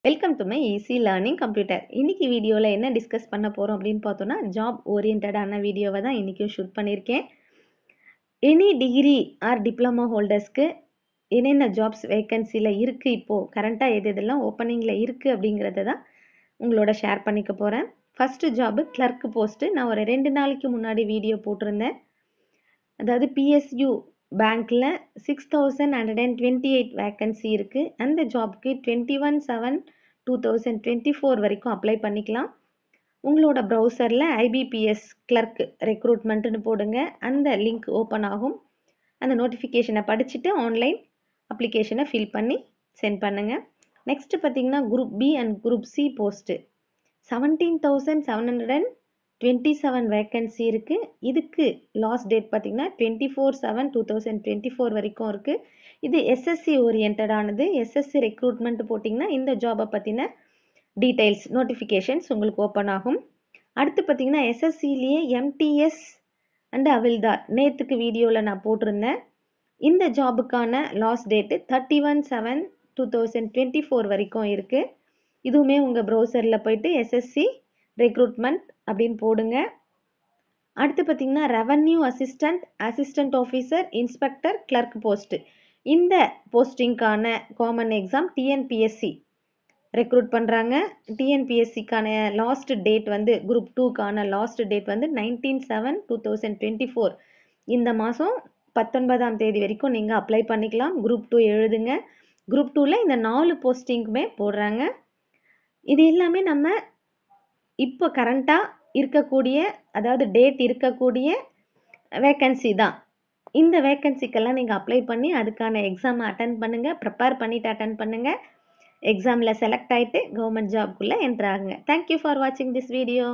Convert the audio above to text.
Welcome to my easy learning computer. இன்னைக்கு வீடியோவில் என்ன டிஸ்கஸ் பண்ண போகிறோம் அப்படின்னு பார்த்தோன்னா ஜாப் ஓரியன்டான வீடியோவை தான் இன்றைக்கும் ஷூட் பண்ணியிருக்கேன். எனி டிகிரி ஆர் டிப்ளமோ ஹோல்டர்ஸ்க்கு என்னென்ன ஜாப்ஸ் வேக்கன்சியில் இருக்குது, இப்போது கரண்ட்டாக எதெல்லாம் ஓப்பனிங்கில் இருக்குது அப்படிங்கிறத தான் உங்களோட ஷேர் பண்ணிக்க போகிறேன். First job clerk post. நான் ஒரு 2 நாளைக்கு முன்னாடி வீடியோ போட்டிருந்தேன். அதாவது பிஎஸ்யூ பேங்க்கில் 6128 வேக்கன்சி இருக்குது. அந்த ஜாப்க்கு 21/7/2024 வரைக்கும் அப்ளை பண்ணிக்கலாம். உங்களோட ப்ரௌசரில் ஐபிபிஎஸ் கிளர்க் ரெக்ரூட்மெண்ட்டுன்னு போடுங்க. அந்த லிங்க் ஓப்பன் ஆகும். அந்த நோட்டிஃபிகேஷனை படிச்சுட்டு ஆன்லைன் அப்ளிகேஷனை ஃபில் பண்ணி சென்ட் பண்ணுங்கள். நெக்ஸ்ட்டு பார்த்தீங்கன்னா group B and group C post 17,727 vacancy இருக்குது. இதுக்கு லாஸ்ட் டேட் பார்த்தீங்கன்னா 24/7/2024 வரைக்கும் இருக்குது. இது எஸ்எஸ்சி ஓரியன்டானது. எஸ்எஸ்சி ரெக்ரூட்மெண்ட் போட்டிங்கன்னா இந்த ஜாபை பற்றின டீட்டெயில்ஸ் நோட்டிஃபிகேஷன்ஸ் உங்களுக்கு ஓப்பன் ஆகும். அடுத்து பார்த்தீங்கன்னா எஸ்எஸ்சிலேயே எம்டிஎஸ் அண்ட் அவில்தார் நேற்றுக்கு வீடியோவில் நான் போட்டிருந்தேன். இந்த ஜாபுக்கான லாஸ்ட் டேட்டு 31/7/2024 வரைக்கும் இருக்குது. இதுவுமே உங்கள் ப்ரௌசரில் போயிட்டு எஸ்எஸ்சி ரெக்ரூட்மெண்ட் அப்படின்னு போடுங்க. அடுத்து பார்த்தீங்கன்னா revenue assistant officer, inspector, clerk post. இந்த போஸ்டிங்கான காமன் எக்ஸாம் டிஎன்பிஎஸ்சி ரெக்ரூட் பண்ணுறாங்க. டிஎன்பிஎஸ்சிக்கான லாஸ்ட் டேட் வந்து குரூப் 2க்கான லாஸ்ட் டேட் வந்து 19/7/2024. இந்த மாதம் 19ஆம் தேதி வரைக்கும் நீங்கள் அப்ளை பண்ணிக்கலாம். குரூப் 2 எழுதுங்க. குரூப் 2ல் இந்த 4 போஸ்டிங்குமே போடுறாங்க. இது எல்லாமே நம்ம இப்போ கரண்ட்டாக இருக்கக்கூடிய, அதாவது டேட் இருக்கக்கூடிய வேக்கன்சி தான். இந்த வேக்கன்சிக்கெல்லாம் நீங்கள் அப்ளை பண்ணி அதுக்கான எக்ஸாமை அட்டன் பண்ணுங்கள். ப்ரிப்பேர் பண்ணிவிட்டு அட்டன் பண்ணுங்கள். எக்ஸாமில் செலக்ட் ஆகிட்டு கவர்மெண்ட் ஜாப்குள்ளே என்ட்ரு ஆகுங்க. தேங்க்யூ ஃபார் வாட்சிங் திஸ் வீடியோ.